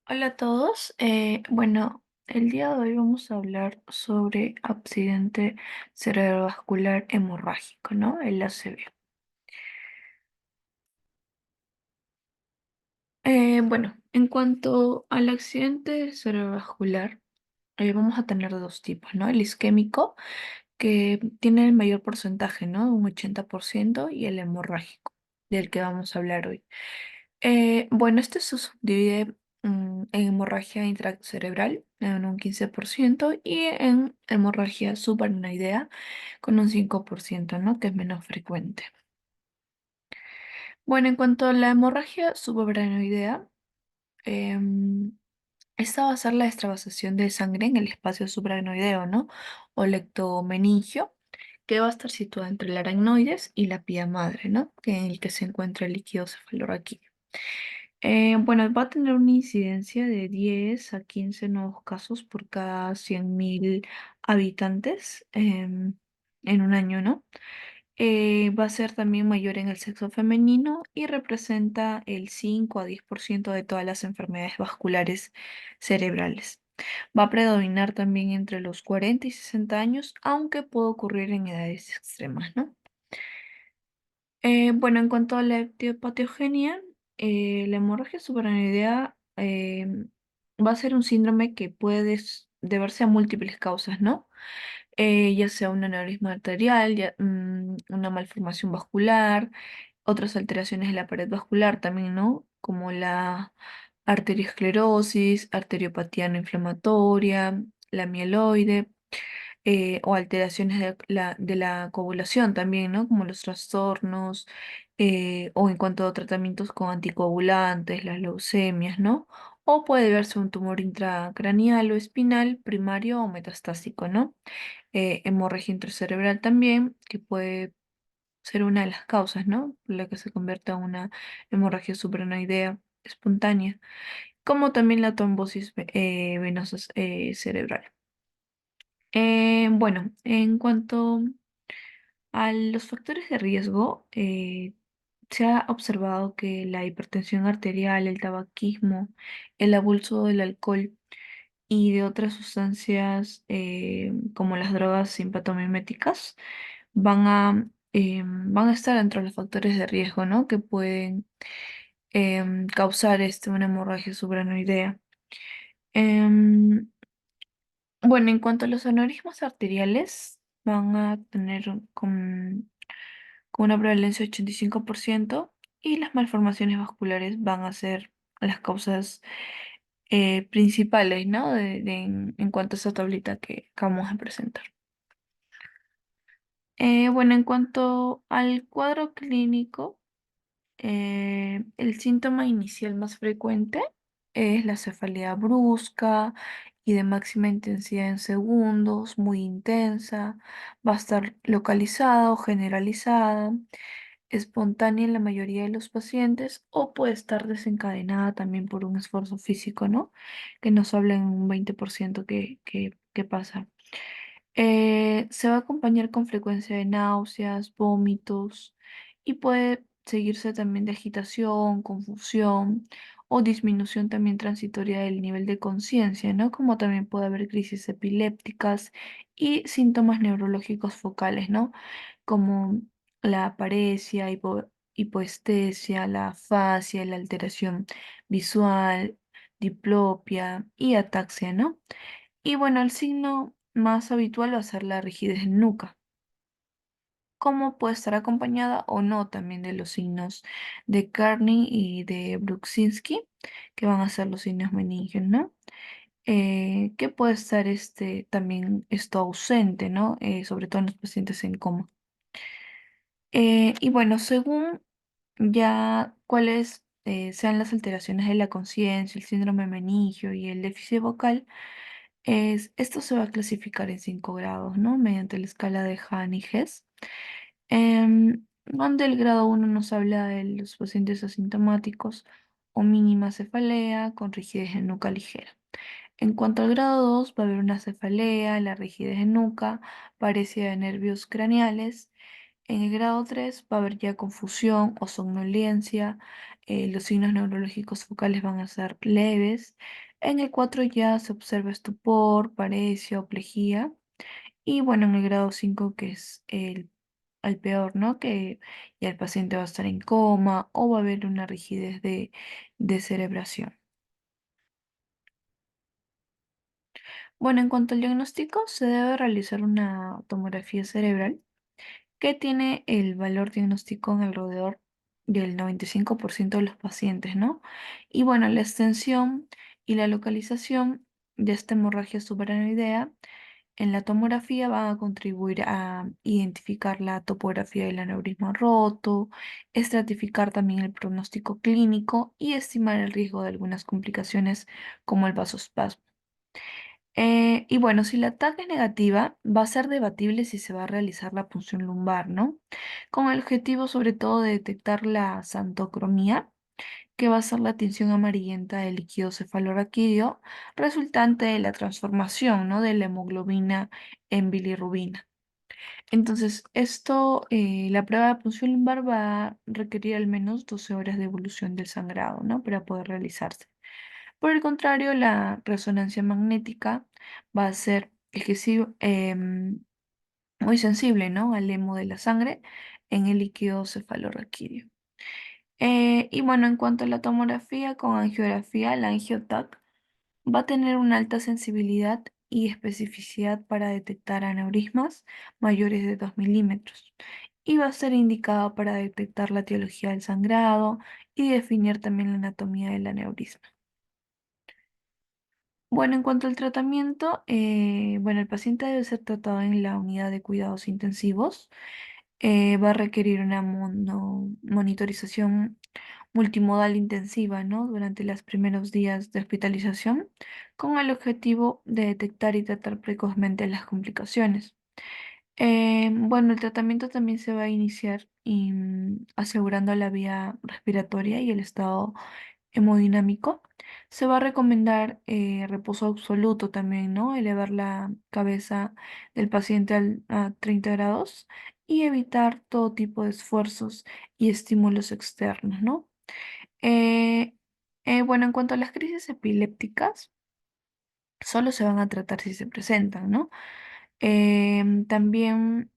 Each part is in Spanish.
Hola a todos. Bueno, el día de hoy vamos a hablar sobre accidente cerebrovascular hemorrágico, ¿no? El ACV. Bueno, en cuanto al accidente cerebrovascular, vamos a tener dos tipos, ¿no? El isquémico, que tiene el mayor porcentaje, ¿no? Un 80%, y el hemorrágico, del que vamos a hablar hoy. Bueno, este se subdivide en hemorragia intracerebral en un 15% y en hemorragia subaracnoidea con un 5%, ¿no? Que es menos frecuente. Bueno, en cuanto a la hemorragia subaracnoidea, em, esta va a ser la extravasación de sangre en el espacio subaracnoideo, ¿no? O lectomeningio, que va a estar situada entre el aracnoides y la pía madre, ¿no? Que en el que se encuentra el líquido cefalorraquídeo. Bueno, va a tener una incidencia de 10 a 15 nuevos casos por cada 100.000 habitantes en un año, ¿no? Va a ser también mayor en el sexo femenino y representa el 5 a 10% de todas las enfermedades vasculares cerebrales. Va a predominar también entre los 40 y 60 años, aunque puede ocurrir en edades extremas, ¿no? Bueno, en cuanto a la etiopatogenia, la hemorragia subaracnoidea va a ser un síndrome que puede deberse a múltiples causas, ¿no? Ya sea un aneurisma arterial, una malformación vascular, otras alteraciones de la pared vascular también, ¿no? Como la arteriosclerosis, arteriopatía no inflamatoria, la mieloide, o alteraciones de la coagulación también, ¿no? Como los trastornos, o en cuanto a tratamientos con anticoagulantes, las leucemias, ¿no? O puede verse un tumor intracraneal o espinal primario o metastásico, ¿no? Hemorragia intracerebral también, que puede ser una de las causas, ¿no? Por la que se convierte en una hemorragia subaracnoidea espontánea, como también la trombosis venosa cerebral. Bueno, en cuanto a los factores de riesgo, se ha observado que la hipertensión arterial, el tabaquismo, el abuso del alcohol y de otras sustancias como las drogas simpatomiméticas van a estar dentro de los factores de riesgo, ¿no? Que pueden causar una hemorragia subaracnoidea. Em, bueno, en cuanto a los aneurismas arteriales, van a tener con una prevalencia de 85% y las malformaciones vasculares van a ser las causas principales, ¿no? En cuanto a esa tablita que acabamos de presentar. Bueno, en cuanto al cuadro clínico, el síntoma inicial más frecuente es la cefalea brusca y de máxima intensidad en segundos, muy intensa, va a estar localizada o generalizada, espontánea en la mayoría de los pacientes o puede estar desencadenada también por un esfuerzo físico, ¿no? Que nos habla en un 20% que pasa. Se va a acompañar con frecuencia de náuseas, vómitos y puede seguirse también de agitación, confusión o disminución también transitoria del nivel de conciencia, ¿no? Como también puede haber crisis epilépticas y síntomas neurológicos focales, ¿no? Como la apariesia, hipoestesia, la afasia, la alteración visual, diplopia y ataxia, ¿no? Y bueno, el signo más habitual va a ser la rigidez en nuca, como puede estar acompañada o no también de los signos de Carney y de Bruksinski, que van a ser los signos meningios, ¿no? Que puede estar también esto ausente, ¿no? Sobre todo en los pacientes en coma. Y bueno, según ya cuáles sean las alteraciones de la conciencia, el síndrome meningio y el déficit vocal, esto se va a clasificar en 5 grados, ¿no? Mediante la escala de Hahn y Hess, donde el grado 1 nos habla de los pacientes asintomáticos o mínima cefalea con rigidez en nuca ligera. En cuanto al grado 2, va a haber una cefalea, la rigidez en nuca, parecida de nervios craneales. En el grado 3 va a haber ya confusión o somnolencia, los signos neurológicos focales van a ser leves. En el 4 ya se observa estupor, paresia o plejía. Y bueno, en el grado 5 que es el peor, ¿no? Que ya el paciente va a estar en coma o va a haber una rigidez de cerebración. Bueno, en cuanto al diagnóstico, se debe realizar una tomografía cerebral que tiene el valor diagnóstico en alrededor del 95% de los pacientes, ¿no? Y bueno, la extensión y la localización de esta hemorragia subaranoidea en la tomografía van a contribuir a identificar la topografía del aneurisma roto, estratificar también el pronóstico clínico y estimar el riesgo de algunas complicaciones como el vasospasmo. Y bueno, si la TAC es negativa, va a ser debatible si se va a realizar la punción lumbar, ¿no? Con el objetivo sobre todo de detectar la xantocromía, que va a ser la tinción amarillenta del líquido cefalorraquídeo, resultante de la transformación, ¿no? De la hemoglobina en bilirrubina. Entonces, la prueba de punción lumbar va a requerir al menos 12 horas de evolución del sangrado, ¿no? Para poder realizarse. Por el contrario, la resonancia magnética va a ser muy sensible, ¿no? Al hemo de la sangre en el líquido cefalorraquídeo. Y bueno, en cuanto a la tomografía con angiografía, la angiotac va a tener una alta sensibilidad y especificidad para detectar aneurismas mayores de 2 milímetros y va a ser indicada para detectar la etiología del sangrado y definir también la anatomía del aneurisma. Bueno, en cuanto al tratamiento, bueno, el paciente debe ser tratado en la unidad de cuidados intensivos. Va a requerir una monitorización multimodal intensiva, ¿no? Durante los primeros días de hospitalización, con el objetivo de detectar y tratar precozmente las complicaciones. Bueno, el tratamiento también se va a iniciar asegurando la vía respiratoria y el estado hemodinámico. Se va a recomendar reposo absoluto también, ¿no? Elevar la cabeza del paciente a 30 grados y evitar todo tipo de esfuerzos y estímulos externos, ¿no? Eh, bueno, en cuanto a las crisis epilépticas, solo se van a tratar si se presentan, ¿no? También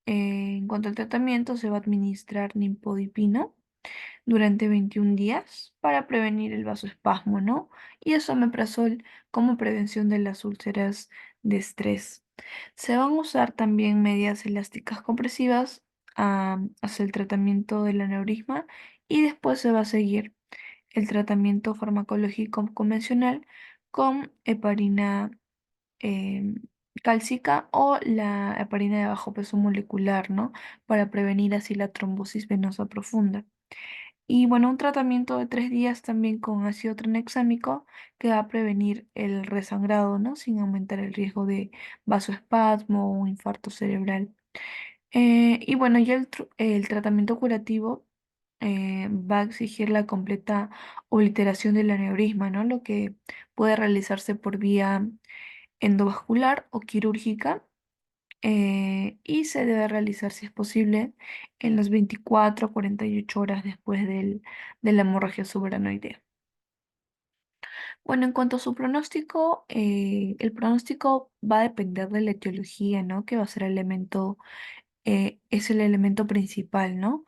en cuanto al tratamiento, se va a administrar nimpodipina durante 21 días para prevenir el vasoespasmo, ¿no? Y esomeprazol como prevención de las úlceras de estrés. Se van a usar también medias elásticas compresivas hacia el tratamiento del aneurisma y después se va a seguir el tratamiento farmacológico convencional con heparina em, cálcica o la heparina de bajo peso molecular, ¿no? Para prevenir así la trombosis venosa profunda. Y bueno, un tratamiento de 3 días también con ácido tranexámico que va a prevenir el resangrado, ¿no? Sin aumentar el riesgo de vasoespasmo o infarto cerebral. Y bueno, ya el tratamiento curativo va a exigir la completa obliteración del aneurisma, ¿no? Lo que puede realizarse por vía endovascular o quirúrgica y se debe realizar, si es posible, en las 24 a 48 horas después de la hemorragia subaranoidea. Bueno, en cuanto a su pronóstico, el pronóstico va a depender de la etiología, ¿no? Que va a ser es el elemento principal, ¿no?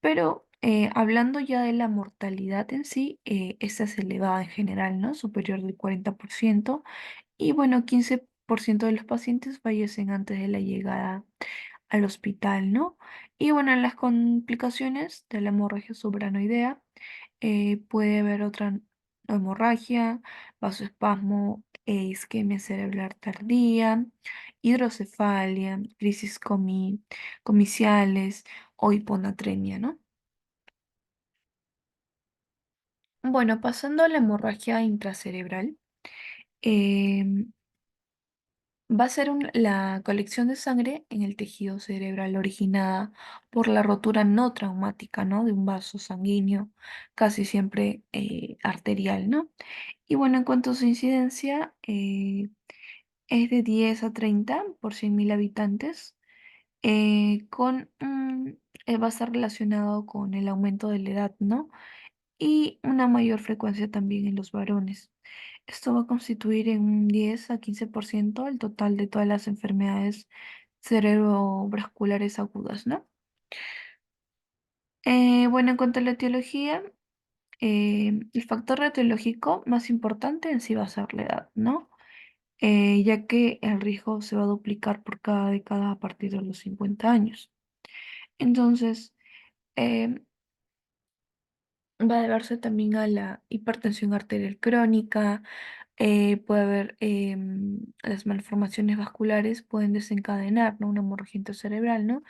Pero hablando ya de la mortalidad en sí, esta es elevada en general, ¿no? Superior del 40%. Y bueno, 15% de los pacientes fallecen antes de la llegada al hospital, ¿no? Y bueno, en las complicaciones de la hemorragia subaranoidea puede haber otra hemorragia, vasoespasmo, isquemia cerebral tardía, hidrocefalia, crisis comiciales o hiponatremia, ¿no? Bueno, pasando a la hemorragia intracerebral, em, va a ser la colección de sangre en el tejido cerebral originada por la rotura no traumática, ¿no? De un vaso sanguíneo, casi siempre arterial, ¿no? Y bueno, en cuanto a su incidencia, es de 10 a 30 por 100.000 habitantes, va a estar relacionado con el aumento de la edad, ¿no? y una mayor frecuencia también en los varones. Esto va a constituir en un 10 a 15% el total de todas las enfermedades cerebrovasculares agudas, ¿no? Bueno, en cuanto a la etiología, el factor etiológico más importante en sí va a ser la edad, ¿no? Ya que el riesgo se va a duplicar por cada década a partir de los 50 años. Entonces, eh, va a deberse también a la hipertensión arterial crónica, puede haber las malformaciones vasculares pueden desencadenar, ¿no? Una hemorragia cerebral, ¿no?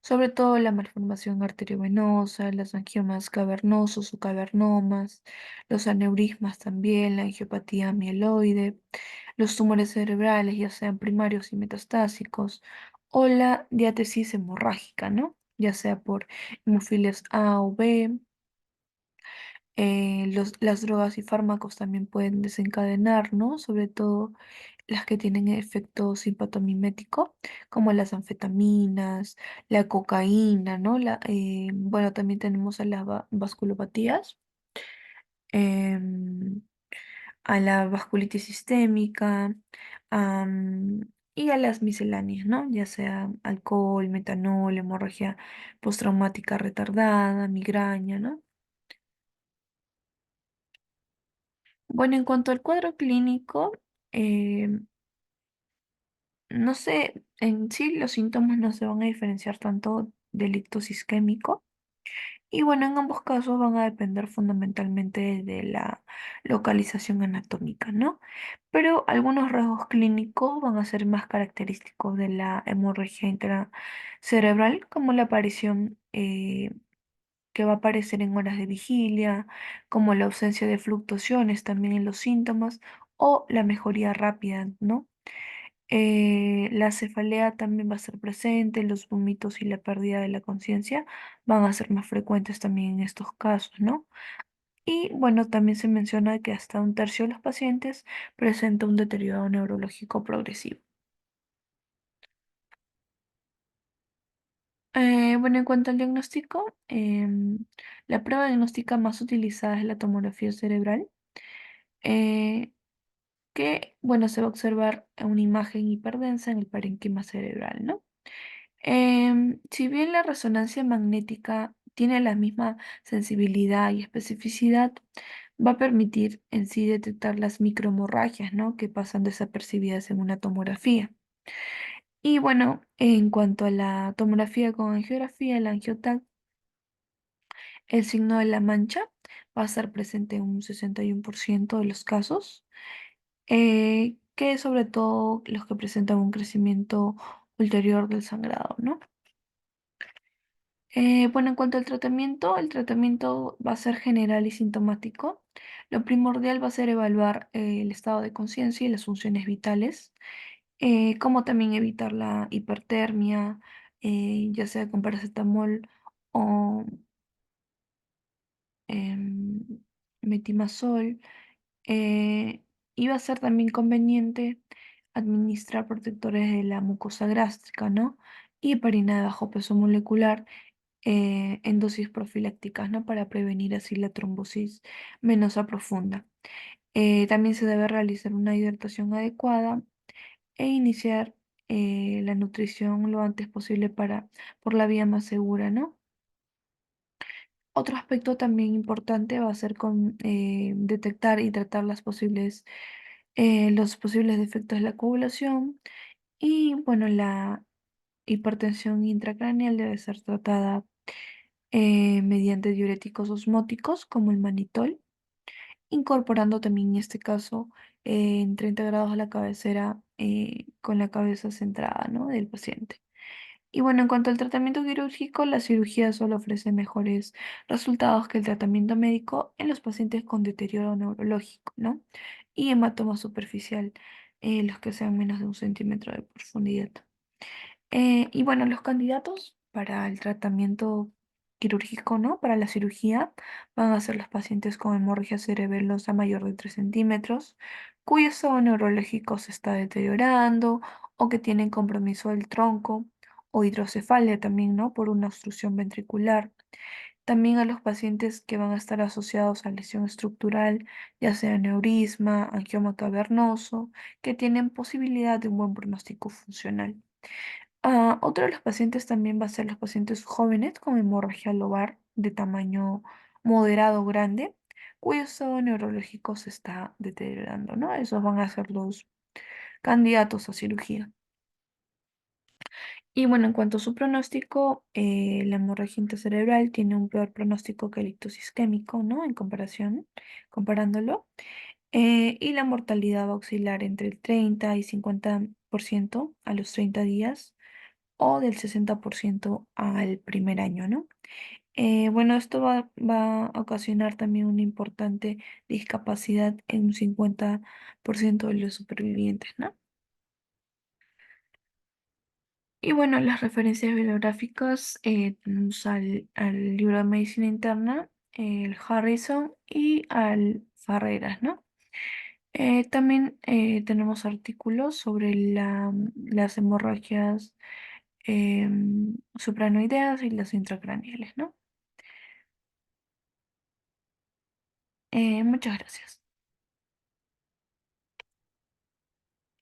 Sobre todo la malformación arteriovenosa, los angiomas cavernosos o cavernomas, los aneurismas también, la angiopatía mieloide, los tumores cerebrales, ya sean primarios y metastásicos, o la diátesis hemorrágica, ¿no? Ya sea por hemofilias A o B. Las drogas y fármacos también pueden desencadenar, ¿no? Sobre todo las que tienen efecto simpatomimético, como las anfetaminas, la cocaína, ¿no? Bueno, también tenemos a las vasculopatías, em, a la vasculitis sistémica, y a las misceláneas, ¿no? Ya sea alcohol, metanol, hemorragia postraumática retardada, migraña, ¿no? Bueno, en cuanto al cuadro clínico, eh, no sé, en sí los síntomas no se van a diferenciar tanto del ictus isquémico. Y bueno, en ambos casos van a depender fundamentalmente de la localización anatómica, ¿no? Pero algunos rasgos clínicos van a ser más característicos de la hemorragia intracerebral, como la aparición que va a aparecer en horas de vigilia, como la ausencia de fluctuaciones también en los síntomas o la mejoría rápida, ¿no? La cefalea también va a ser presente, los vómitos y la pérdida de la conciencia van a ser más frecuentes también en estos casos, ¿no? Y bueno, también se menciona que hasta un tercio de los pacientes presenta un deterioro neurológico progresivo. Bueno, en cuanto al diagnóstico, la prueba diagnóstica más utilizada es la tomografía cerebral, eh, que, bueno, se va a observar una imagen hiperdensa en el parénquima cerebral, ¿no? Si bien la resonancia magnética tiene la misma sensibilidad y especificidad, va a permitir en sí detectar las microhemorragias, ¿no? Que pasan desapercibidas en una tomografía. Y bueno, en cuanto a la tomografía con angiografía, el angioTAC, el signo de la mancha va a estar presente en un 61% de los casos, que sobre todo los que presentan un crecimiento ulterior del sangrado, ¿no? Bueno, en cuanto al tratamiento, el tratamiento va a ser general y sintomático. Lo primordial va a ser evaluar el estado de conciencia y las funciones vitales, como también evitar la hipertermia, ya sea con paracetamol o em, metimazol. Y va a ser también conveniente administrar protectores de la mucosa gástrica, ¿no? Y heparina de bajo peso molecular en dosis profilácticas, ¿no? Para prevenir así la trombosis venosa profunda. También se debe realizar una hidratación adecuada e iniciar la nutrición lo antes posible por la vía más segura, ¿no? Otro aspecto también importante va a ser detectar y tratar los posibles defectos de la coagulación y, bueno, la hipertensión intracraneal debe ser tratada mediante diuréticos osmóticos como el manitol, incorporando también en este caso en 30 grados a la cabecera con la cabeza centrada, ¿no? Del paciente. Y bueno, en cuanto al tratamiento quirúrgico, la cirugía solo ofrece mejores resultados que el tratamiento médico en los pacientes con deterioro neurológico, ¿no? Y hematoma superficial, los que sean menos de 1 centímetro de profundidad. Y bueno, los candidatos para el tratamiento quirúrgico, ¿no? Para la cirugía van a ser los pacientes con hemorragia cerebelosa mayor de 3 centímetros, cuyo estado neurológico se está deteriorando o que tienen compromiso del tronco o hidrocefalia también, ¿no? Por una obstrucción ventricular. También a los pacientes que van a estar asociados a lesión estructural, ya sea aneurisma, angioma cavernoso, que tienen posibilidad de un buen pronóstico funcional. Otro de los pacientes también va a ser los pacientes jóvenes con hemorragia lobar de tamaño moderado o grande, cuyo estado neurológico se está deteriorando, ¿no? Esos van a ser los candidatos a cirugía. Y bueno, en cuanto a su pronóstico, la hemorragia intracerebral tiene un peor pronóstico que el ictus isquémico, ¿no? En comparación, comparándolo. Y la mortalidad va a oscilar entre el 30 y 50% a los 30 días o del 60% al primer año, ¿no? Bueno, esto va a ocasionar también una importante discapacidad en un 50% de los supervivientes, ¿no? Y bueno, las referencias bibliográficas tenemos al libro de medicina interna, el Harrison y al Farreras, ¿no? También tenemos artículos sobre las hemorragias supranoideas y las intracraneales, ¿no? Muchas gracias.